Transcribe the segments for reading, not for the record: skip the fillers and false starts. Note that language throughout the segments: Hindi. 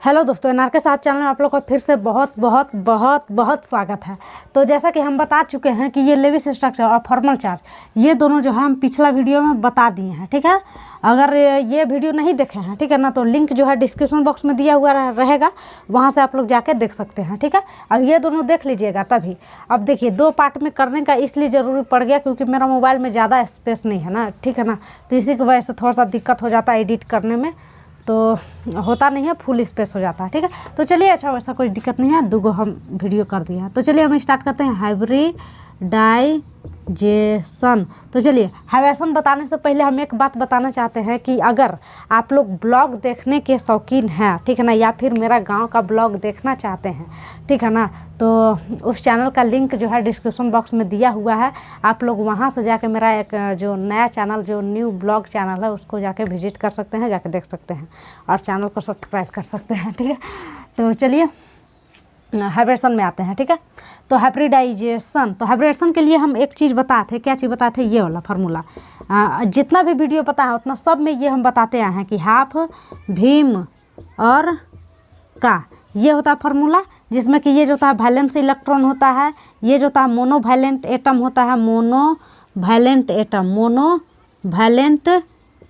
हेलो दोस्तों, एनआरके साहब चैनल में आप लोग का फिर से बहुत बहुत बहुत बहुत स्वागत है। तो जैसा कि हम बता चुके हैं कि ये लेविस स्ट्रक्चर और फॉर्मल चार्ज ये दोनों जो है हम पिछला वीडियो में बता दिए हैं। ठीक है, अगर ये वीडियो नहीं देखे हैं, ठीक है ना, तो लिंक जो है डिस्क्रिप्शन बॉक्स में दिया हुआ रहेगा, वहाँ से आप लोग जाके देख सकते हैं। ठीक है, अब ये दोनों देख लीजिएगा तभी। अब देखिए, दो पार्ट में करने का इसलिए ज़रूरी पड़ गया क्योंकि मेरा मोबाइल में ज़्यादा स्पेस नहीं है ना, ठीक है ना, तो इसी की वजह से थोड़ा सा दिक्कत हो जाता है एडिट करने में, तो होता नहीं है, फुल स्पेस हो जाता है। ठीक है, तो चलिए, अच्छा वैसा कोई दिक्कत नहीं है, दो हम वीडियो कर दिए हैं। तो चलिए हम स्टार्ट करते हैं हाइब्रिडाइजेशन। तो चलिए, हाइब्रिडाइजेशन बताने से पहले हम एक बात बताना चाहते हैं कि अगर आप लोग ब्लॉग देखने के शौकीन हैं, ठीक है ना, या फिर मेरा गांव का ब्लॉग देखना चाहते हैं, ठीक है ना, तो उस चैनल का लिंक जो है डिस्क्रिप्शन बॉक्स में दिया हुआ है। आप लोग वहां से जाके मेरा एक जो नया चैनल, जो न्यू ब्लॉग चैनल है, उसको जाके विजिट कर सकते हैं, जाके देख सकते हैं और चैनल को सब्सक्राइब कर सकते हैं। ठीक है, तो चलिए हाइब्रिडेशन में आते हैं। ठीक है, तो हाइब्रिडाइजेशन, तो हाइब्रिडेशन के लिए हम एक चीज़ बताते हैं। क्या चीज़ बताते हैं? ये वाला फार्मूला। जितना भी वीडियो पता है उतना सब में ये हम बताते आए हैं कि हाफ भीम और का ये होता है फार्मूला, जिसमें कि ये जो होता है वैलेंस इलेक्ट्रॉन होता है, ये जो होता है मोनो वैलेंट एटम होता है, मोनो वैलेंट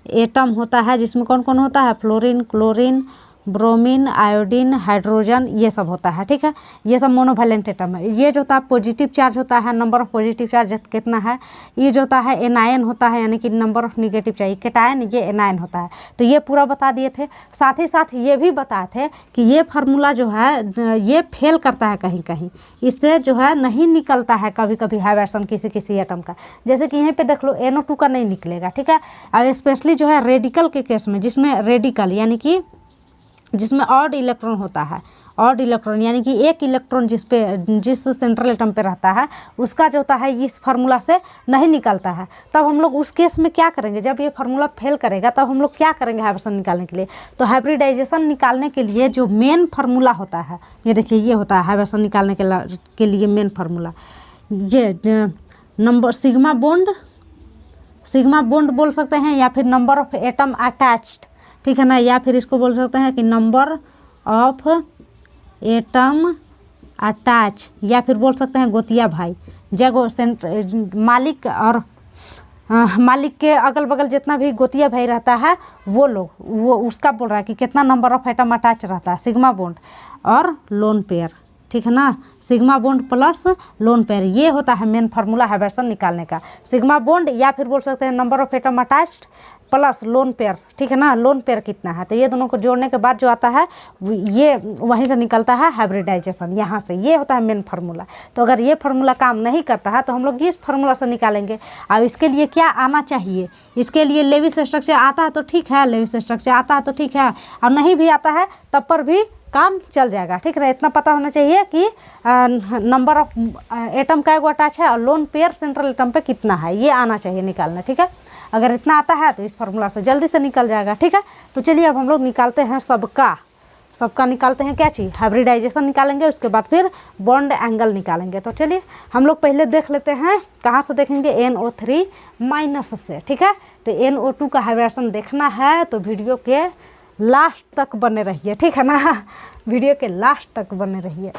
एटम होता है, जिसमें कौन कौन होता है? Fluorine, chlorine, bromine, iodine, hydrogen, ये सब होता है। ठीक है, ये सब मोनोवैलेंट एटम है। ये जो होता है पॉजिटिव चार्ज होता है, नंबर ऑफ पॉजिटिव चार्ज कितना है। ये जो होता है एनायन होता है, यानी कि number of negative charge, cation, ये एनायन होता है। तो ये पूरा बता दिए थे। साथ ही साथ ये भी बताए थे कि ये फार्मूला जो है ये फेल करता है कहीं कहीं, इससे जो है नहीं निकलता है कभी कभी हाइब्रिडेशन किसी किसी एटम का। जैसे कि यहीं पे देख लो, NO2 का नहीं निकलेगा। ठीक है, और स्पेशली जो है रेडिकल के केस में, जिसमें रेडिकल यानी कि जिसमें ऑड इलेक्ट्रॉन होता है, ऑड इलेक्ट्रॉन यानी कि एक इलेक्ट्रॉन जिस सेंट्रल एटम पे रहता है, उसका जो होता है इस फार्मूला से नहीं निकलता है। तब हम लोग उस केस में क्या करेंगे? जब ये फार्मूला फेल करेगा तब हम लोग क्या करेंगे हाइब्रिडेशन निकालने के लिए? तो हाइब्रिडाइजेशन निकालने के लिए जो मेन फार्मूला होता है, ये देखिए, ये होता है हाइब्रिडेशन निकालने के लिए मेन फार्मूला। ये नंबर सिग्मा बॉन्ड बोल सकते हैं, या फिर नंबर ऑफ एटम अटैच्ड, ठीक है ना, या फिर इसको बोल सकते हैं कि नंबर ऑफ एटम अटैच, या फिर बोल सकते हैं गोतिया भाई, जगो मालिक और मालिक के अगल बगल जितना भी गोतिया भाई रहता है वो उसका बोल रहा है कि कितना नंबर ऑफ एटम अटैच रहता है, सिग्मा बॉन्ड और लोन पेयर। ठीक है ना, sigma bond plus lone pair, ये होता है मेन फार्मूला हाइब्रिडेशन निकालने का। सिग्मा बॉन्ड, या फिर बोल सकते हैं number of atom attached plus lone pair. ठीक है ना, लोन पेयर कितना है, तो ये दोनों को जोड़ने के बाद जो आता है ये वहीं से निकलता है हाइब्रिडाइजेशन, यहाँ से। ये होता है मेन फार्मूला। तो अगर ये फार्मूला काम नहीं करता है तो हम लोग इस फार्मूला से निकालेंगे। अब इसके लिए क्या आना चाहिए? इसके लिए लेविस स्ट्रक्चर आता है तो ठीक है, लेविस स्ट्रक्चर आता है तो ठीक है, और नहीं भी आता है तब पर भी काम चल जाएगा। ठीक है, इतना पता होना चाहिए कि नंबर ऑफ एटम का एगो अटैच है और लोन पेयर सेंट्रल एटम पे कितना है, ये आना चाहिए निकालना। ठीक है, अगर इतना आता है तो इस फार्मूला से जल्दी से निकल जाएगा। ठीक है, तो चलिए अब हम लोग निकालते हैं सबका निकालते हैं। क्या चीज़? हाइब्रिडाइजेशन निकालेंगे, उसके बाद फिर बॉन्ड एंगल निकालेंगे। तो चलिए हम लोग पहले देख लेते हैं, कहाँ से देखेंगे? NO3- से। ठीक है, तो NO2 का हाइब्रिडेशन देखना है तो वीडियो के लास्ट तक बने रहिए। ठीक है ना, वीडियो के लास्ट तक बने रहिए।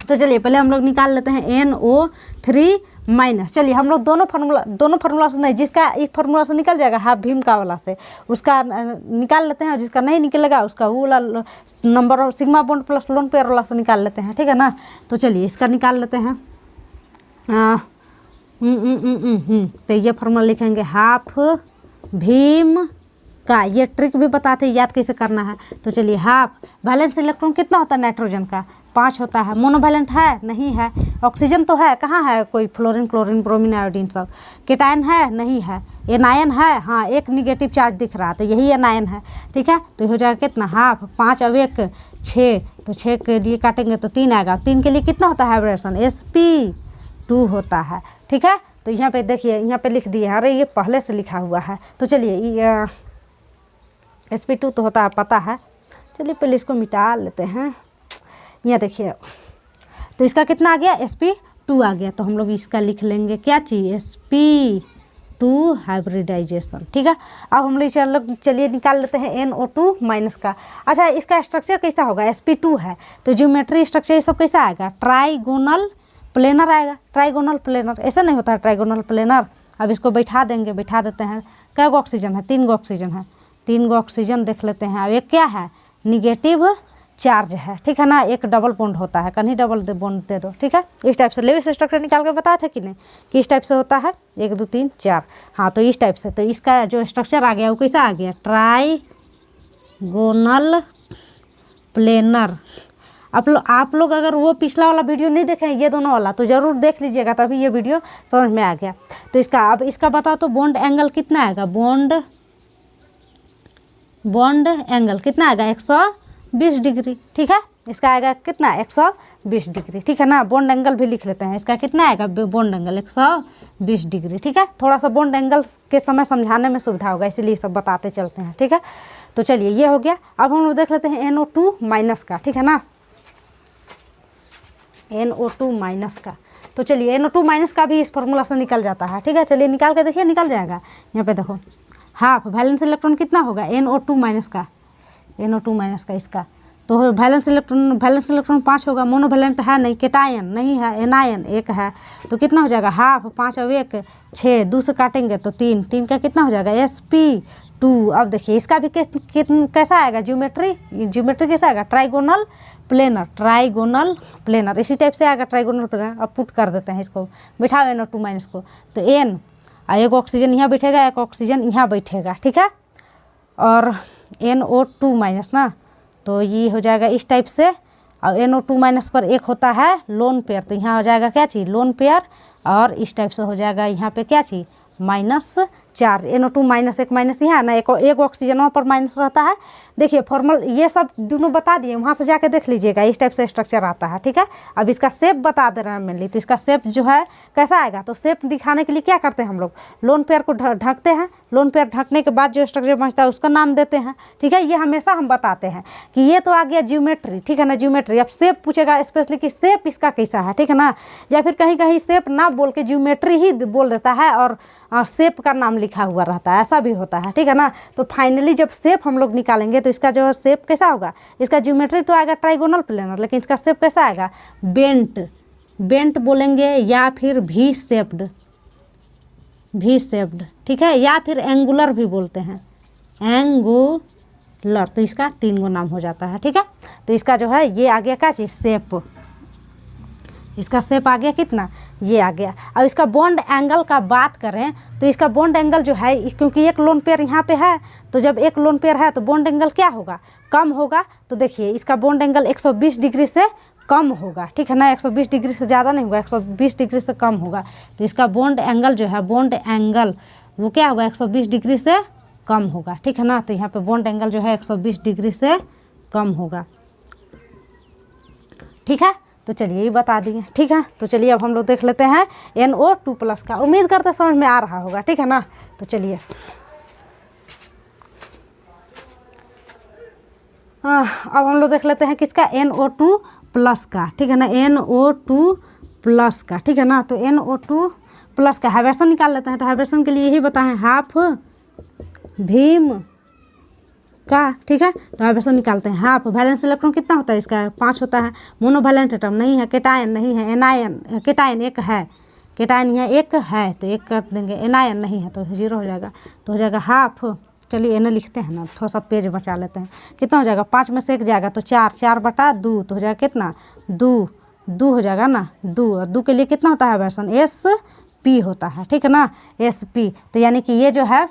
तो चलिए पहले हम लोग निकाल लेते हैं NO3-। चलिए हम लोग दोनों फार्मूला से नहीं, जिसका एक फार्मूला से निकल जाएगा हाफ भीम का वाला से, उसका निकाल लेते हैं, और जिसका नहीं निकलेगा उसका वो वाला number of sigma bond plus lone pair वाला से निकाल लेते हैं। ठीक है ना, तो चलिए इसका निकाल लेते हैं। तो ये फार्मूला लिखेंगे हाफ भीम का। ये ट्रिक भी बताते हैं याद कैसे करना है। तो चलिए, हाफ वैलेंस इलेक्ट्रॉन कितना होता है नाइट्रोजन का? 5 होता है। मोनोवैलेंट है? नहीं है। ऑक्सीजन तो है, कहाँ है कोई? फ्लोरीन, क्लोरीन, ब्रोमीन, आयोडीन सब। कैटायन है? नहीं है। एनायन है? हाँ, एक निगेटिव चार्ज दिख रहा है, तो यही एनायन है। ठीक है, तो हो जाएगा कितना? हाफ 5 अब 1 6, तो 6 के लिए काटेंगे तो 3 आएगा। 3 के लिए कितना होता है हाइब्रिडेशन? sp2 होता है। ठीक है, तो यहाँ पे देखिए, यहाँ पे लिख दिए, अरे ये पहले से लिखा हुआ है। तो चलिए sp2 तो होता है, पता है। चलिए पहले इसको मिटा लेते हैं। यहाँ देखिए, तो इसका कितना आ गया? sp2 आ गया। तो हम लोग इसका लिख लेंगे क्या चीज़? sp2 NO2 hybridisation. ठीक है, अब हम लोग चलिए निकाल लेते हैं NO2 माइनस का। अच्छा, इसका स्ट्रक्चर कैसा होगा, sp2 है तो ज्योमेट्री स्ट्रक्चर ये सब कैसा आएगा, ट्राइगोनल प्लेनर आएगा। ट्राइगोनल प्लेनर ऐसा नहीं होता है ट्राइगोनल प्लेनर। अब इसको बैठा देंगे, बैठा देते हैं। कै गो ऑक्सीजन है, 3 गो ऑक्सीजन है, 3 गो ऑक्सीजन देख लेते हैं। अब एक क्या है, निगेटिव चार्ज है। ठीक है ना, एक डबल बॉन्ड होता है, कहीं डबल बॉन्ड दे दो। ठीक है, इस टाइप से लेविस स्ट्रक्चर निकाल के बताया था कि नहीं कि इस टाइप से होता है, 1 2 3 4। हाँ, तो इस टाइप से, तो इसका जो स्ट्रक्चर आ गया वो कैसा आ गया, ट्राइगोनल प्लेनर। आप लोग अगर वो पिछला वाला वीडियो नहीं देखे ये दोनों वाला तो ज़रूर देख लीजिएगा, तभी ये वीडियो समझ में आ गया। तो इसका अब इसका बताओ तो बॉन्ड एंगल कितना आएगा, बॉन्ड एंगल कितना आएगा, 120 डिग्री। ठीक है, इसका आएगा कितना, 120 डिग्री। ठीक है ना, बॉन्ड एंगल भी लिख लेते हैं। इसका कितना आएगा बॉन्ड एंगल, 120 डिग्री। ठीक है, थोड़ा सा बॉन्ड एंगल के समय समझाने में सुविधा होगा, इसीलिए सब बताते चलते हैं। ठीक है, तो चलिए ये हो गया। अब हम लोग देख लेते हैं NO2 माइनस का। ठीक है ना, NO2 माइनस का। तो चलिए NO2 माइनस का भी इस फॉर्मूला से निकल जाता है। ठीक है, चलिए निकाल के देखिए, निकल जाएगा। यहाँ पे देखो, हाफ वैलेंस इलेक्ट्रॉन कितना होगा NO2 माइनस का, NO2 माइनस का इसका तो वैलेंस इलेक्ट्रॉन 5 होगा। मोनोवैलेंट है नहीं, केटायन नहीं है, एनायन 1 है, तो कितना हो जाएगा, हाफ 5 और 1 6, 2 से काटेंगे तो 3, 3 का कितना हो जाएगा, sp2। अब देखिए इसका भी कैसा आएगा, ज्योमेट्री कैसा आएगा, ट्राइगोनल प्लेनर इसी टाइप से आएगा, ट्राइगोनल प्लेनर। अब पुट कर देते हैं इसको, बिठाओ NO2 माइनस को, तो N एक ऑक्सीजन यहाँ बैठेगा, एक ऑक्सीजन यहाँ बैठेगा। ठीक है, और NO2 माइनस ना, तो ये हो जाएगा इस टाइप से। और NO2 माइनस पर एक होता है लोन पेयर, तो यहाँ हो जाएगा क्या चीज़, लोन पेयर। और इस टाइप से हो जाएगा यहाँ पे क्या चीज़, माइनस चार्ज। NO2 माइनस, एक माइनस यहाँ ना, एक ऑक्सीजन वहाँ पर माइनस रहता है। देखिए फॉर्मल ये सब दोनों बता दिए, वहाँ से जाके देख लीजिएगा, इस टाइप से स्ट्रक्चर आता है। ठीक है, अब इसका शेप बता दे रहे हैं मेनली, तो इसका शेप जो है कैसा आएगा, तो शेप दिखाने के लिए क्या करते हैं हम लोग, लोन पेयर को ढकते हैं। लोन पेयर ढकने के बाद जो स्ट्रक्चर बचता है उसका नाम देते हैं। ठीक है, ये हमेशा हम बताते हैं कि ये तो आ गया ज्योमेट्री। ठीक है ना, ज्योमेट्री। अब शेप पूछेगा स्पेशली कि शेप इसका कैसा है। ठीक है ना, या फिर कहीं कहीं शेप ना बोल के ज्योमेट्री ही बोल देता है और शेप का नाम लिखा हुआ रहता है, ऐसा भी होता है। ठीक है ना, तो फाइनली जब शेप हम लोग निकालेंगे तो इसका जो शेप कैसा होगा, इसका ज्योमेट्री तो आएगा ट्राइगोनल प्लेनर, लेकिन इसका शेप कैसा आएगा, बेंट बोलेंगे, या फिर वी शेप्ड। ठीक है, या फिर एंगुलर भी बोलते हैं, एंगुलर। तो इसका 3 गो नाम हो जाता है। ठीक है, तो इसका जो है ये आ गया क्या चीज़, शेप। इसका शेप आ गया कितना, ये आ गया। अब इसका बॉन्ड एंगल का बात करें तो इसका बॉन्ड एंगल जो है, क्योंकि एक लोन पेयर यहाँ पे है, तो जब एक लोन पेयर है तो बॉन्ड एंगल क्या होगा, कम होगा। तो देखिए इसका बॉन्ड एंगल 120 डिग्री से कम होगा। ठीक है ना, 120 डिग्री से ज़्यादा नहीं होगा, 120 डिग्री से कम होगा। तो इसका बॉन्ड एंगल जो है, बॉन्ड एंगल वो क्या होगा, 120 डिग्री से कम होगा। ठीक है ना, तो यहाँ पे बॉन्ड एंगल जो है 120 डिग्री से कम होगा। ठीक है, तो चलिए ये बता दिए। ठीक है, तो चलिए अब हम लोग देख लेते हैं NO2 प्लस का। उम्मीद करते हैं समझ में आ रहा होगा। ठीक है ना, तो चलिए अब हम लोग देख लेते हैं किसका, NO2 प्लस का। ठीक है ना, NO2 प्लस का। ठीक है ना, तो NO2 प्लस का हाइब्रेशन निकाल लेते हैं। तो हाइब्रेशन के लिए यही बताएं, हाफ भीम का। ठीक है, तो हाइब्रेशन निकालते हैं। हाफ वैलेंस इलेक्ट्रॉन कितना होता है इसका, 5 होता है। मोनोवैलेंट एटम नहीं है, केटायन नहीं है, एनायन, केटायन 1 है, केटायन यहाँ 1 है तो 1 कर देंगे, एनायन नहीं है तो 0 हो जाएगा। तो हो जाएगा हाफ, चलिए एन लिखते हैं ना, थोड़ा सा पेज बचा लेते हैं। कितना हो जाएगा, 5 में से 1 जाएगा तो 4, 4/2 तो हो जाएगा कितना, 2 हो जाएगा ना, 2 के लिए कितना होता है वर्सन, SP होता है। ठीक है ना, SP। तो यानी कि ये जो है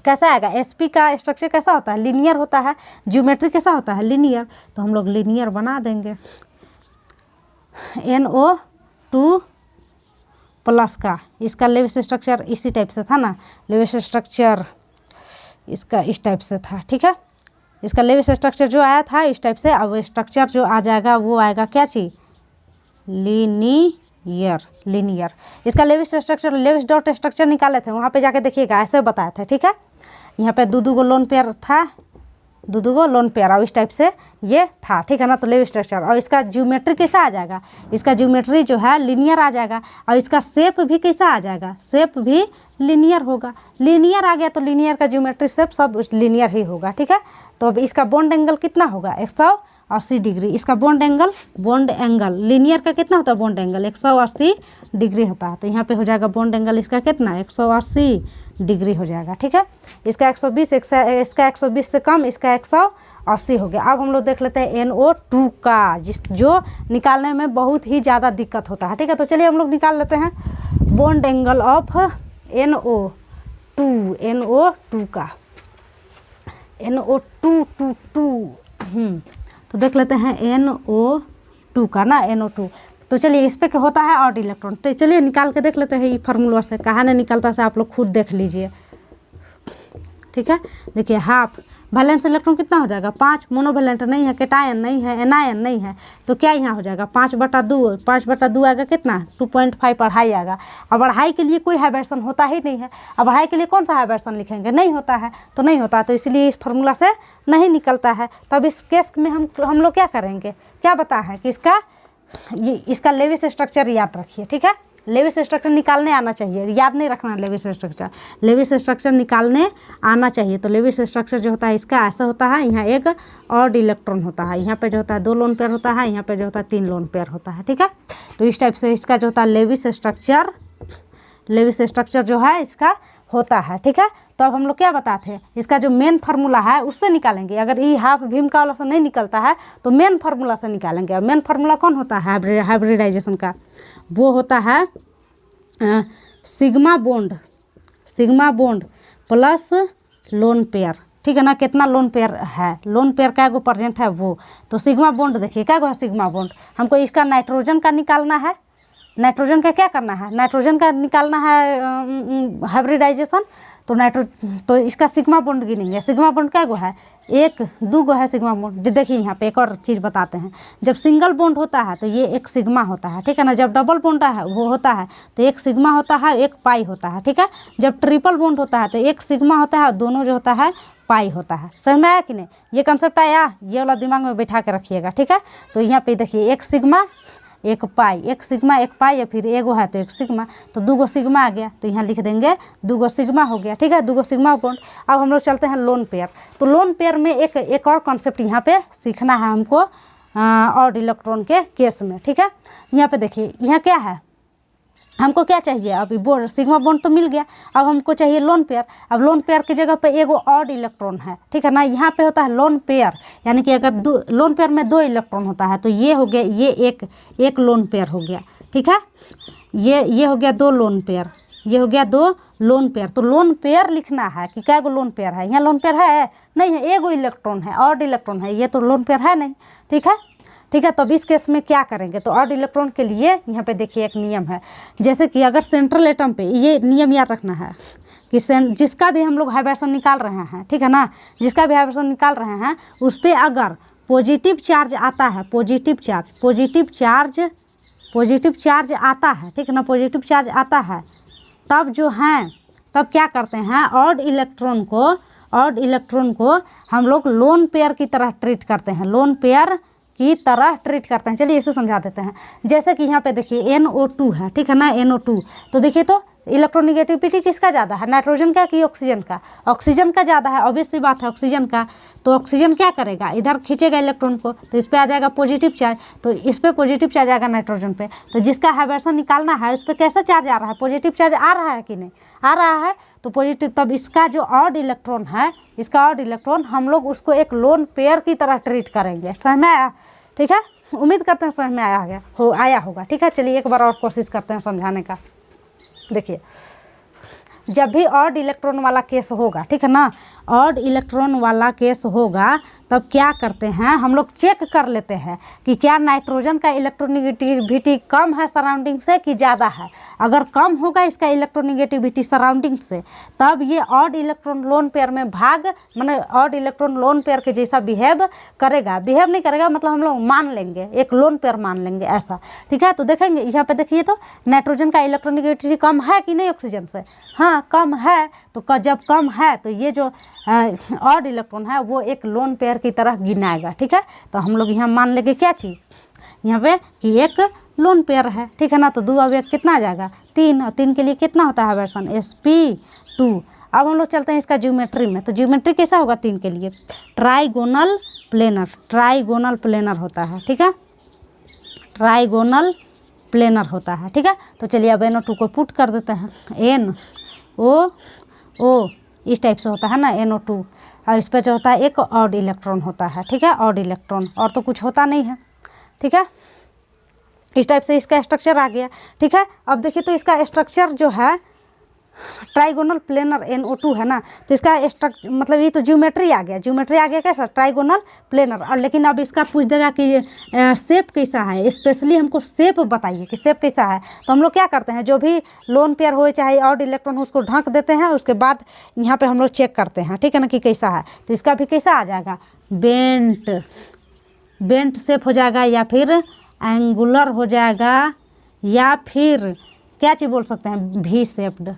कैसा आएगा, SP का स्ट्रक्चर कैसा होता है, लीनियर होता है। ज्योमेट्री कैसा होता है, लीनियर। तो हम लोग लीनियर बना देंगे। NO2 प्लस का इसका लेविस स्ट्रक्चर इसी टाइप से था ना, लेविस स्ट्रक्चर इसका इस टाइप से था। ठीक है, इसका लेविस स्ट्रक्चर जो आया था इस टाइप से, अब स्ट्रक्चर जो आ जाएगा वो आएगा क्या चीज़, लीनियर। इसका Lewis structure, Lewis dot structure निकाले थे, वहाँ पे जाके देखिएगा, ऐसे बताए थे। ठीक है, यहाँ पे दो गो लोन पेयर था, दो गो लोन पेयर और इस टाइप से ये था। ठीक है ना, तो लेविस स्ट्रक्चर। और इसका ज्योमेट्री कैसा आ जाएगा, इसका ज्योमेट्री जो है लीनियर आ जाएगा। और इसका शेप भी कैसा आ जाएगा, शेप भी लीनियर होगा। लीनियर आ गया तो लीनियर का ज्योमेट्री शेप सब लीनियर ही होगा, ठीक है। तो अब इसका बॉन्ड एंगल कितना होगा 180 डिग्री। इसका बॉन्ड एंगल लीनियर का कितना होता है बॉन्ड एंगल 180 डिग्री होता है। तो यहाँ पे हो जाएगा बॉन्ड एंगल इसका कितना 180 डिग्री हो जाएगा, ठीक है। इसका 120, इसका 120 से कम, इसका 180 हो गया। अब हम लोग देख लेते हैं NO2 का, जो निकालने में बहुत ही ज़्यादा दिक्कत होता है, ठीक है। तो चलिए हम लोग निकाल लेते हैं बॉन्ड एंगल ऑफ NO2 का NO2 तो देख लेते हैं NO2 का ना NO2। तो चलिए इस पे क्या होता है ऑड इलेक्ट्रॉन। तो चलिए निकाल के देख लेते हैं ये फार्मूला से, कहाँ नहीं निकलता से आप लोग खुद देख लीजिए, ठीक है। देखिए हाफ वैलेंस इलेक्ट्रॉन कितना हो जाएगा 5, मोनोवैलेंट नहीं है, कैटायन नहीं है, एनायन नहीं है, तो क्या यहाँ हो जाएगा 5/2। 5/2 आएगा कितना 2.5 अढ़ाई आएगा। अब अढ़ाई के लिए कोई हाइब्रिडेशन होता ही नहीं है। अब अढ़ाई के लिए कौन सा हाइब्रिडेशन लिखेंगे, नहीं होता है, तो नहीं होता, तो इसलिए इस फार्मूला से नहीं निकलता है। तब इस केस में हम लोग क्या करेंगे, क्या बता है कि इसका लेविस स्ट्रक्चर याद रखिए, ठीक है। लेविस स्ट्रक्चर निकालने आना चाहिए, याद नहीं रखना लेविस स्ट्रक्चर, लेविस स्ट्रक्चर निकालने आना चाहिए। तो लेविस स्ट्रक्चर जो होता है इसका ऐसा होता है, यहाँ एक ऑड इलेक्ट्रॉन होता है, यहाँ पे जो होता है 2 लोन पेयर होता है, यहाँ पे जो होता है 3 लोन पेयर होता है, ठीक है। तो इस टाइप से इसका जो होता है लेविस स्ट्रक्चर जो है इसका होता है, ठीक है। तो अब हम लोग क्या बताते हैं, इसका जो मेन फार्मूला है उससे निकालेंगे। अगर ई हाफ भीम का वाला से नहीं निकलता है तो मेन फार्मूला से निकालेंगे। और मेन फार्मूला कौन होता है हाइब्रिडाइजेशन का, वो होता है sigma bond plus lone pair, ठीक है ना। कितना लोन पेयर है, लोन पेयर क्या गो प्रेजेंट है वो, तो सिग्मा बॉन्ड देखिए क्या गो है सिग्मा बॉन्ड। हमको इसका नाइट्रोजन का निकालना है, नाइट्रोजन का क्या करना है, नाइट्रोजन का निकालना है हाइब्रिडाइजेशन। तो इसका सिग्मा बॉन्ड गिनेंगे। सिग्मा बॉन्ड क्या गो है 1 2 गो है सिग्मा बॉन्ड। देखिए यहाँ पे एक और चीज़ बताते हैं, जब सिंगल बॉन्ड होता है तो ये एक सिग्मा होता है, ठीक है ना। जब डबल बॉन्ड है वो होता है तो एक सिग्मा होता है, एक पाई होता है, ठीक है। जब ट्रिपल बॉन्ड होता है तो एक सिग्मा होता है और दोनों जो होता है पाई होता है। समझ में आया कि नहीं, ये कंसेप्ट आया, ये वाला दिमाग में बैठा के रखिएगा, ठीक है। तो यहाँ पे देखिए एक सिग्मा एक पाई, एक सिग्मा एक पाई, या फिर एगो है तो एक सिग्मा, तो 2 गो सिग्मा आ गया, तो यहाँ लिख देंगे 2 गो सिग्मा हो गया, ठीक है। 2 गो सिग्मा बॉन्ड। अब हम लोग चलते हैं लोन पेयर। तो लोन पेयर में एक और कॉन्सेप्ट यहाँ पे सीखना है हमको ऑड इलेक्ट्रॉन के केस में, ठीक है। यहाँ पे देखिए यहाँ क्या है, हमको क्या चाहिए, अभी सिग्मा बॉन्ड तो मिल गया, अब हमको चाहिए लोन पेयर। अब लोन पेयर की जगह पे एगो ऑड इलेक्ट्रॉन है, ठीक है ना। यहाँ पे होता है लोन पेयर, यानी कि अगर लोन पेयर में 2 इलेक्ट्रॉन होता है तो ये हो गया, ये एक लोन पेयर हो गया, ठीक है। ये हो गया 2 लोन पेयर, ये हो गया 2 लोन पेयर। तो लोन पेयर लिखना है कि क्या गो लोन पेयर है, यहाँ लोन पेयर है नहीं है, एगो इलेक्ट्रॉन है, ऑड इलेक्ट्रॉन है, ये तो लोन पेयर है नहीं, ठीक है। ठीक है, तो अब इस केस में क्या करेंगे, तो ऑड इलेक्ट्रॉन के लिए यहाँ पे देखिए एक नियम है, जैसे कि अगर सेंट्रल एटम पे, ये नियम याद रखना है कि जिसका भी हम लोग हाइब्रिडेशन निकाल रहे हैं, ठीक है ना, जिसका भी हाइब्रिडेशन निकाल रहे हैं उस पर अगर पॉजिटिव चार्ज आता है, पॉजिटिव चार्ज आता है, ठीक है ना, पॉजिटिव चार्ज आता है, तब जो है तब क्या करते हैं, ऑड इलेक्ट्रॉन को हम लोग लोन पेयर की तरह ट्रीट करते हैं, लोन पेयर की तरह ट्रीट करते हैं। चलिए इसे समझा देते हैं। जैसे कि यहाँ पे देखिए NO2 है, ठीक है ना, NO2, तो देखिए तो इलेक्ट्रोनिगेटिविटी किसका ज़्यादा है, नाइट्रोजन का कि ऑक्सीजन का, ऑक्सीजन का ज़्यादा है, ऑब्वियस सी बात है ऑक्सीजन का। तो ऑक्सीजन क्या करेगा, इधर खींचेगा इलेक्ट्रॉन को, तो इस पर आ जाएगा पॉजिटिव चार्ज, तो इस पर पॉजिटिव चार्ज आएगा नाइट्रोजन पे। तो जिसका हाइब्रिडेशन निकालना है उस पर कैसा चार्ज आ रहा है, पॉजिटिव चार्ज आ रहा है कि नहीं आ रहा है, तो पॉजिटिव। तब इसका जो ऑड इलेक्ट्रॉन है, इसका ऑड इलेक्ट्रॉन हम लोग उसको एक लोन पेयर की तरह ट्रीट करेंगे। समझ में आया, ठीक है, उम्मीद करते हैं समझ में आया होगा, ठीक है। चलिए एक बार और कोशिश करते हैं समझाने का। देखिए जब भी ऑड इलेक्ट्रॉन वाला केस होगा, ठीक है ना, ऑड इलेक्ट्रॉन वाला केस होगा, तब क्या करते हैं हम लोग चेक कर लेते हैं कि क्या नाइट्रोजन का इलेक्ट्रोनिगेटिविटी कम है सराउंडिंग से कि ज़्यादा है। अगर कम होगा इसका इलेक्ट्रोनिगेटिविटी सराउंडिंग से, तब ये ऑड इलेक्ट्रॉन लोन पेयर में माने ऑड इलेक्ट्रॉन लोन पेयर के जैसा बिहेव नहीं करेगा, मतलब हम लोग मान लेंगे, एक लोन पेयर मान लेंगे ऐसा, ठीक है। तो देखेंगे यहाँ पे देखिए तो नाइट्रोजन का इलेक्ट्रोनिगेटिविटी कम है कि नहीं ऑक्सीजन से, हाँ कम है। तो जब कम है तो ये जो ऑड इलेक्ट्रॉन है वो एक लोन पेयर की तरह गिनाएगा, ठीक है। तो हम लोग यहाँ मान लेंगे क्या चीज़, यहाँ पे कि एक लोन पेयर है, ठीक है ना। तो 2 अब 1 कितना आ जाएगा 3, और 3 के लिए कितना होता है हाइब्रिडेशन sp2। अब हम लोग चलते हैं इसका ज्योमेट्री में। तो ज्योमेट्री कैसा होगा 3 के लिए, ट्राइगोनल प्लेनर होता है, ठीक है, ट्राइगोनल प्लेनर होता है, ठीक है। तो चलिए अब NO2 को पुट कर देते हैं, NO इस टाइप से होता है ना NO2, और इस पर जो होता है एक ऑड इलेक्ट्रॉन होता है, ठीक है, ऑड इलेक्ट्रॉन, और तो कुछ होता नहीं है, ठीक है। इस टाइप से इसका स्ट्रक्चर आ गया, ठीक है। अब देखिए तो इसका स्ट्रक्चर जो है ट्राइगोनल प्लेनर NO2 है ना, तो इसका स्ट्रक्चर मतलब ये तो ज्योमेट्री आ गया कैसा ट्राइगोनल प्लेनर। और लेकिन अब इसका पूछ देगा कि शेप कैसा है, स्पेशली हमको शेप बताइए कि शेप कैसा है। तो हम लोग क्या करते हैं, जो भी लोन पेयर हो चाहे ऑड इलेक्ट्रॉन हो उसको ढक देते हैं, उसके बाद यहाँ पे हम लोग चेक करते हैं, ठीक है ना, कि कैसा है। तो इसका भी कैसा आ जाएगा, बेंट शेप हो जाएगा, या फिर एंगुलर हो जाएगा, या फिर क्या चीज़ बोल सकते हैं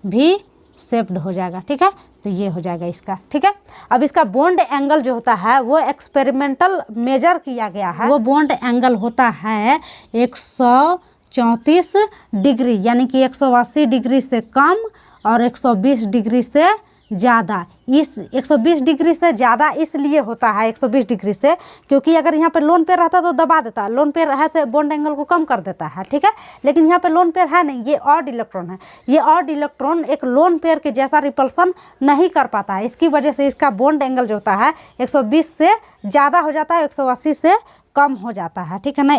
वी शेप्ड हो जाएगा, ठीक है। तो ये हो जाएगा इसका, ठीक है। अब इसका बॉन्ड एंगल जो होता है वो एक्सपेरिमेंटल मेजर किया गया है, वो बॉन्ड एंगल होता है 134 डिग्री, यानी कि 180 डिग्री से कम और 120 डिग्री से ज़्यादा। इस 120 डिग्री से ज़्यादा इसलिए होता है 120 डिग्री से, क्योंकि अगर यहाँ पे लोन पेयर रहता तो दबा देता, लोन पेयर है से बॉन्ड एंगल को कम कर देता है, ठीक है। लेकिन यहाँ पे लोन पेयर है नहीं, ये ऑड इलेक्ट्रॉन है, ये ऑड इलेक्ट्रॉन एक लोन पेयर के जैसा रिपल्सन नहीं कर पाता है, इसकी वजह से इसका बॉन्ड एंगल जो होता है 120 से ज़्यादा हो जाता है, 180 से कम हो जाता है, ठीक है ना।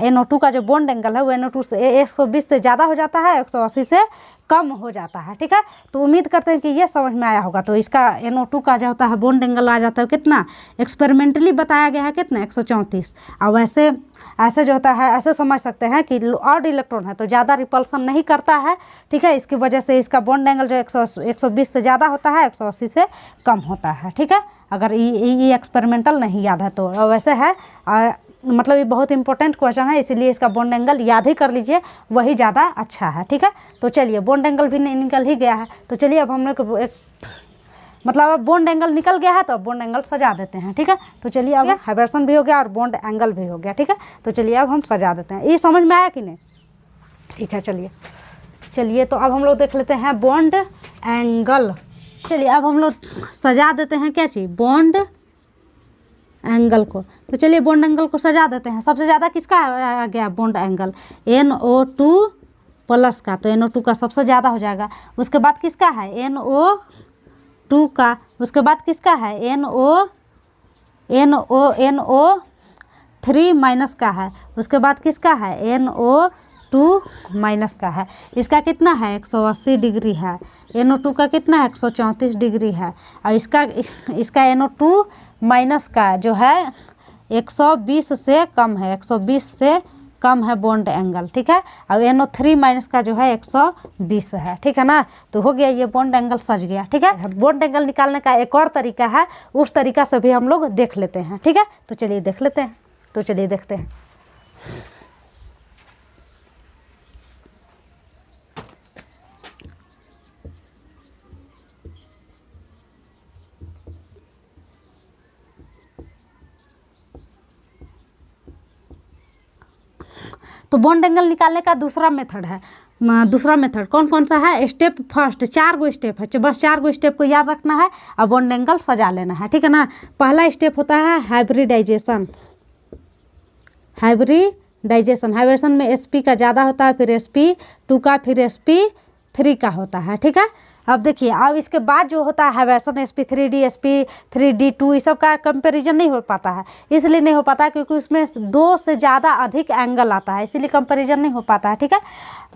NO2 का जो बॉन्ड एंगल है वो NO2 से 120 से ज़्यादा हो जाता है, 180 से कम हो जाता है, ठीक है। तो उम्मीद करते हैं कि ये समझ में आया होगा। तो इसका NO2 का जो होता है बॉन्ड एंगल आ जाता है कितना, एक्सपेरिमेंटली बताया गया है कितना 134। अब ऐसे जो होता है ऐसे समझ सकते हैं कि ऑड इलेक्ट्रॉन है तो ज़्यादा रिपल्सन नहीं करता है, ठीक है। इसकी वजह से इसका बॉन्ड एंगल जो 120 से ज़्यादा होता है, 180 से कम होता है, ठीक है। अगर ये एक्सपेरिमेंटल नहीं याद है तो वैसे है मतलब ये बहुत इंपॉर्टेंट क्वेश्चन है, इसीलिए इसका बॉन्ड एंगल याद ही कर लीजिए, वही ज़्यादा अच्छा है, ठीक है। तो चलिए बॉन्ड एंगल भी निकल ही गया है, तो चलिए अब हम लोग मतलब अब बॉन्ड एंगल निकल गया है तो अब बॉन्ड एंगल सजा देते हैं, ठीक है। तो चलिए अब हाइब्रिडेशन भी हो गया और बॉन्ड एंगल भी हो गया, ठीक है। तो चलिए अब हम सजा देते हैं, ये समझ में आया कि नहीं, ठीक है। चलिए तो अब हम लोग देख लेते हैं बॉन्ड एंगल। चलिए अब हम लोग सजा देते हैं क्या चीज़, बॉन्ड एंगल को। तो चलिए बॉन्ड एंगल को सजा देते हैं। सबसे ज़्यादा किसका आ गया बॉन्ड एंगल, NO2 प्लस का, तो NO2 का सबसे ज़्यादा हो जाएगा। उसके बाद किसका है NO2 का, उसके बाद किसका है NO3 माइनस का है, उसके बाद किसका है NO2 माइनस का है। इसका कितना है 180 डिग्री है, NO2 का कितना है 134 डिग्री है, और इसका NO2 माइनस का जो है 120 से कम है, 120 से कम है बॉन्ड एंगल, ठीक है। अब NO3 माइनस का जो है 120 है, ठीक है ना। तो हो गया ये बॉन्ड एंगल सज गया, ठीक है। बॉन्ड एंगल निकालने का एक और तरीका है, उस तरीका से भी हम लोग देख लेते हैं, ठीक है। तो चलिए देख लेते हैं, तो चलिए देखते हैं। तो बॉन्ड एंगल निकालने का दूसरा मेथड है, दूसरा मेथड कौन सा है, स्टेप फर्स्ट, 4 गो स्टेप है, बस 4 गो स्टेप को याद रखना है और बॉन्ड एंगल सजा लेना है, ठीक है ना। पहला स्टेप होता है हाइब्रिडाइजेशन। हाइब्रिडेशन में sp का ज़्यादा होता है, फिर sp2 का, फिर sp3 का होता है, ठीक है। अब देखिए अब इसके बाद जो होता है हाइब्रिडेशन sp3d sp3d2 ये सब का कंपैरिजन नहीं हो पाता है, इसलिए नहीं हो पाता है क्योंकि उसमें 2 से ज़्यादा अधिक एंगल आता है, इसीलिए कंपैरिजन नहीं हो पाता है, ठीक है।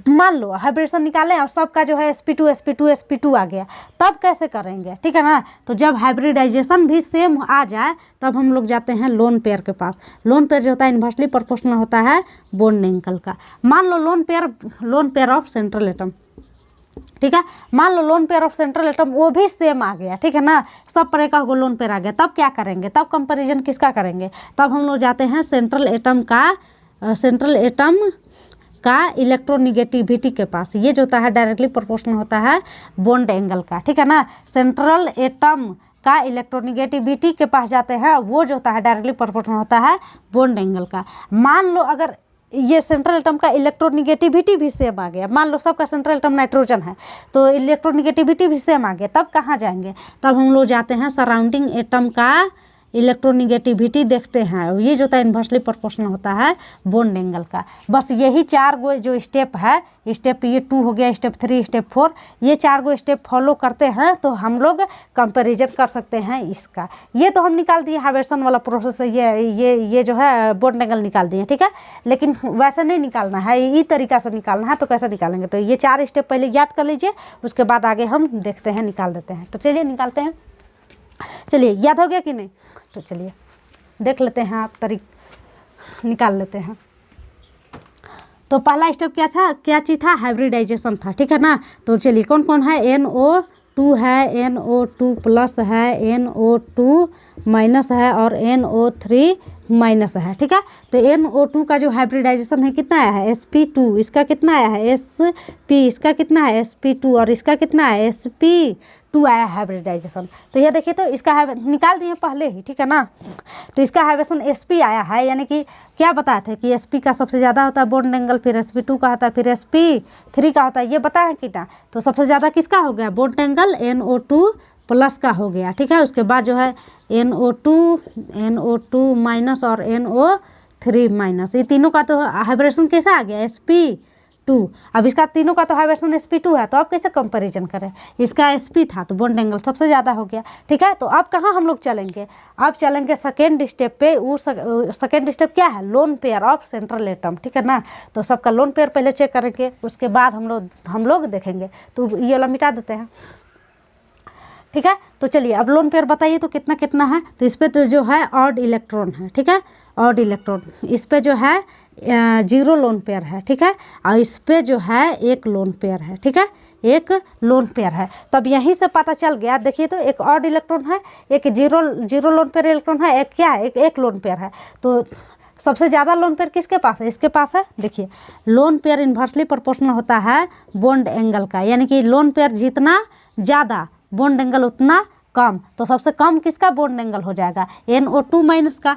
मान लो हाइब्रिडेशन निकालें और सबका जो है sp2 आ गया, तब कैसे करेंगे, ठीक है ना। तो जब हाइब्रिडाइजेशन भी सेम आ जाए तब हम लोग जाते हैं लोन पेयर के पास। लोन पेयर जो होता है इन्वर्सली प्रोपोर्शनल होता है बॉन्ड एंगल का। मान लो lone pair of central atom, ठीक है। मान लो lone pair of central atom वो भी सेम आ गया, ठीक है ना, सब पर एक लोन पेयर आ गया, तब क्या करेंगे, तब कंपैरिजन किसका करेंगे, तब हम लोग जाते हैं सेंट्रल एटम का इलेक्ट्रोनिगेटिविटी के पास। ये जो होता है डायरेक्टली प्रोपोर्शनल होता है बॉन्ड एंगल का, ठीक है ना। सेंट्रल एटम का इलेक्ट्रोनिगेटिविटी के पास जाते हैं वो जो होता है डायरेक्टली प्रोपोर्शनल होता है बॉन्ड एंगल का। मान लो अगर ये सेंट्रल एटम का इलेक्ट्रोनिगेटिविटी भी सेम आ गया, मान लो सबका सेंट्रल एटम नाइट्रोजन है तो इलेक्ट्रोनिगेटिविटी भी सेम आ गया, तब कहाँ जाएंगे? तब हम लोग जाते हैं सराउंडिंग एटम का इलेक्ट्रोनिगेटिविटी देखते हैं। ये जो होता है इन्वर्सली प्रोपोर्शनल होता है बॉन्ड एंगल का। बस यही 4 गो जो स्टेप है, स्टेप ये 2 हो गया, स्टेप 3, स्टेप 4, ये 4 गो स्टेप फॉलो करते हैं तो हम लोग कंपैरिजन कर सकते हैं इसका। ये तो हम निकाल दिए हाइब्रिडेशन वाला प्रोसेस, ये जो है बॉन्ड एंगल निकाल दिए, ठीक है। लेकिन वैसे नहीं निकालना है, इस तरीका से निकालना है। तो कैसे निकालेंगे? तो ये 4 स्टेप पहले याद कर लीजिए, उसके बाद आगे हम देखते हैं, निकाल देते हैं। तो चलिए निकालते हैं। चलिए याद हो गया कि नहीं? तो चलिए देख लेते हैं, आप निकाल लेते हैं। तो पहला स्टेप क्या चीज़ था? हाइब्रिडाइजेशन था, ठीक है ना। तो चलिए कौन कौन है? NO2 है, NO2 प्लस है, NO2 माइनस है और NO3 माइनस है, ठीक है। तो NO2 का जो हाइब्रिडाइजेशन है कितना आया है? sp2। इसका कितना आया है? sp। इसका कितना है? sp2। और इसका कितना है? sp2 आया हाइब्रिडाइजेशन। तो ये देखिए, तो इसका निकाल दिए पहले ही, ठीक है ना। तो इसका हाइब्रिडेशन sp आया है, यानी कि क्या बताए थे कि sp का सबसे ज़्यादा होता है बॉन्ड एंगल, फिर sp2 का होता है, फिर sp3 का होता है, ये बताया कि ना। तो सबसे ज़्यादा किसका हो गया? बॉन्ड एंगल NO2 प्लस का हो गया, ठीक है। उसके बाद जो है NO2 माइनस और NO3 माइनस, ये तीनों का तो हाइब्रिडेशन कैसा आ गया? sp2। अब इसका तीनों का तो हाइब्रिडेशन sp2 है, तो अब कैसे कंपैरिजन करें? इसका sp था तो बॉन्ड एंगल सबसे ज़्यादा हो गया, ठीक है। तो अब कहाँ हम लोग चलेंगे? अब चलेंगे सेकेंड स्टेप पे। वो सेकेंड स्टेप क्या है? Loan pair of central atom, ठीक है ना। तो सबका लोन पेयर पहले चेक करेंगे, उसके बाद हम लोग देखेंगे। तो ये वाला मिटा देते हैं, ठीक है। तो चलिए अब लोन पेयर बताइए तो कितना कितना है? तो इस पर तो जो है ऑड इलेक्ट्रॉन है, ठीक है, ऑड इलेक्ट्रॉन। इस पर जो है 0 लोन पेयर है, ठीक है। और इस पर जो है 1 लोन पेयर है, ठीक है, 1 लोन पेयर है। तब यहीं से पता चल गया, देखिए तो एक ऑड इलेक्ट्रॉन है, एक जीरो लोन पेयर इलेक्ट्रॉन है, एक क्या है? एक लोन पेयर है। तो सबसे ज़्यादा लोन पेयर किसके पास है? इसके पास है। देखिए लोन पेयर इन्वर्सली प्रोपोर्शनल होता है बॉन्ड एंगल का, यानी कि लोन पेयर जितना ज़्यादा बॉन्ड एंगल उतना कम। तो सबसे कम किसका बॉन्ड एंगल हो जाएगा? NO2 माइनस का।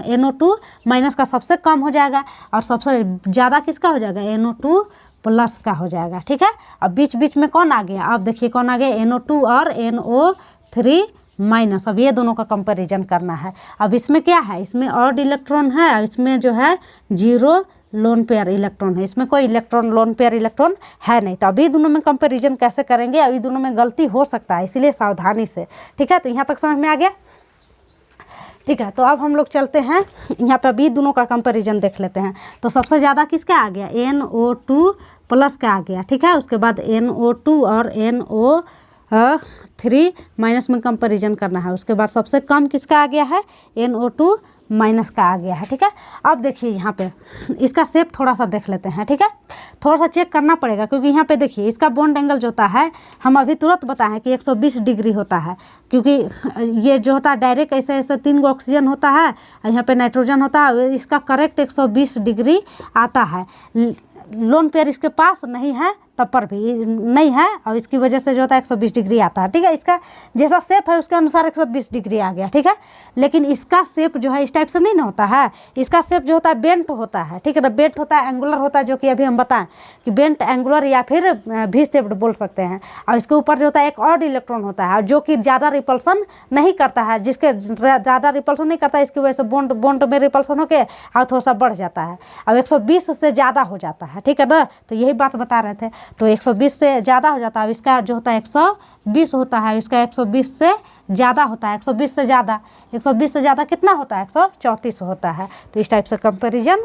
NO2 माइनस का सबसे कम हो जाएगा, और सबसे ज़्यादा किसका हो जाएगा? NO2 प्लस का हो जाएगा, ठीक है। अब बीच बीच में कौन आ गया? अब देखिए कौन आ गया? NO2 और NO3 माइनस। अब ये दोनों का कंपैरिजन करना है। अब इसमें क्या है? इसमें ऑड इलेक्ट्रॉन है, और इसमें जो है 0 लोन पेयर इलेक्ट्रॉन है। इसमें कोई लोन पेयर इलेक्ट्रॉन है नहीं। तो अभी दोनों में कंपैरिजन कैसे करेंगे? अभी दोनों में गलती हो सकता है, इसीलिए सावधानी से, ठीक है। तो यहाँ तक समझ में आ गया, ठीक है। तो अब हम लोग चलते हैं यहाँ पे, अभी दोनों का कंपैरिजन देख लेते हैं। तो सबसे ज़्यादा किसका आ गया? NO2 प्लस का आ गया, ठीक है। उसके बाद NO2 और NO3 माइनस में कंपैरिजन करना है। उसके बाद सबसे कम किसका आ गया है? NO2 माइनस का आ गया है, ठीक है। अब देखिए यहाँ पे इसका शेप थोड़ा सा देख लेते हैं, ठीक है। थोड़ा सा चेक करना पड़ेगा, क्योंकि यहाँ पे देखिए इसका बॉन्ड एंगल जो होता है, हम अभी तुरंत बताएं कि 120 डिग्री होता है, क्योंकि ये जो होता है डायरेक्ट ऐसे 3 गो ऑक्सीजन होता है, यहाँ पे नाइट्रोजन होता है, इसका करेक्ट 120 डिग्री आता है। लोन पेयर इसके पास नहीं है, तब पर भी नहीं है, और इसकी वजह से जो होता है 120 डिग्री आता है, ठीक है। इसका जैसा शेप है उसके अनुसार 120 डिग्री आ गया, ठीक है। लेकिन इसका शेप जो है इस टाइप से नहीं ना होता है, इसका शेप जो होता है बेंट होता है, ठीक है ना। बेंट होता है, एंगुलर होता है, जो कि अभी हम बताएं कि बेंट, एंगुलर या फिर वी शेप्ड बोल सकते हैं। और इसके ऊपर जो होता है एक ऑड इलेक्ट्रॉन होता है, जो कि ज़्यादा रिपल्सन नहीं करता है, जिसके ज़्यादा रिपल्सन नहीं करता है, इसकी वजह से बॉन्ड में रिपल्सन होकर और थोड़ा सा बढ़ जाता है, और 120 से ज़्यादा हो जाता है, ठीक है ना। तो यही बात बता रहे थे। तो 120 से ज़्यादा हो जाता है, इसका जो होता है 120 होता है, इसका 120 से ज़्यादा होता है, 120 से ज़्यादा, 120 से ज़्यादा कितना होता है? 134 होता है। तो इस टाइप से कंपैरिजन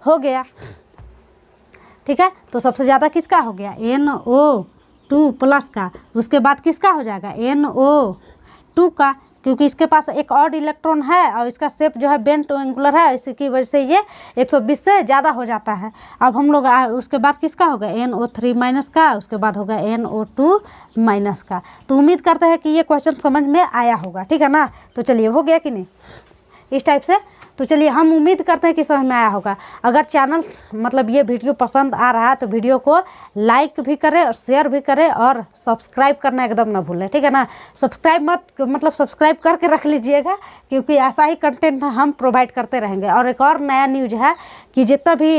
हो गया, ठीक है। तो सबसे ज़्यादा किसका हो गया? NO2 प्लस का। उसके बाद किसका हो जाएगा? NO2 का, क्योंकि इसके पास एक ऑड इलेक्ट्रॉन है और इसका शेप जो है बेंट एंगुलर है, इसकी वजह से ये 120 से ज़्यादा हो जाता है। अब हम लोग उसके बाद किसका होगा? NO3 माइनस का, उसके बाद होगा NO2 माइनस का। तो उम्मीद करते हैं कि ये क्वेश्चन समझ में आया होगा, ठीक है ना। तो चलिए हो गया कि नहीं? इस टाइप से तो चलिए हम उम्मीद करते हैं कि समझ में आया होगा। अगर चैनल मतलब ये वीडियो पसंद आ रहा है तो वीडियो को लाइक भी करें और शेयर भी करें और सब्सक्राइब करना एकदम ना भूलें, ठीक है ना। सब्सक्राइब करके रख लीजिएगा, क्योंकि ऐसा ही कंटेंट हम प्रोवाइड करते रहेंगे। और एक और नया न्यूज़ है कि जितना भी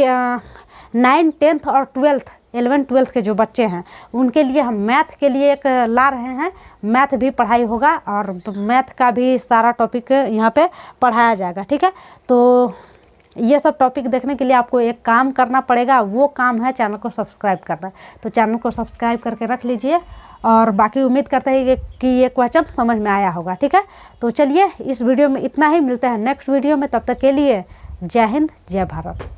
9, 10th और 12th 11, 12th के जो बच्चे हैं उनके लिए हम मैथ के लिए एक ला रहे हैं। मैथ भी पढ़ाई होगा और मैथ का भी सारा टॉपिक यहाँ पे पढ़ाया जाएगा, ठीक है। तो ये सब टॉपिक देखने के लिए आपको एक काम करना पड़ेगा, वो काम है चैनल को सब्सक्राइब करना। तो चैनल को सब्सक्राइब करके रख लीजिए और बाकी उम्मीद करते हैं कि ये क्वेश्चन समझ में आया होगा, ठीक है। तो चलिए इस वीडियो में इतना ही, मिलते हैं नेक्स्ट वीडियो में। तब तक के लिए जय हिंद, जय भारत।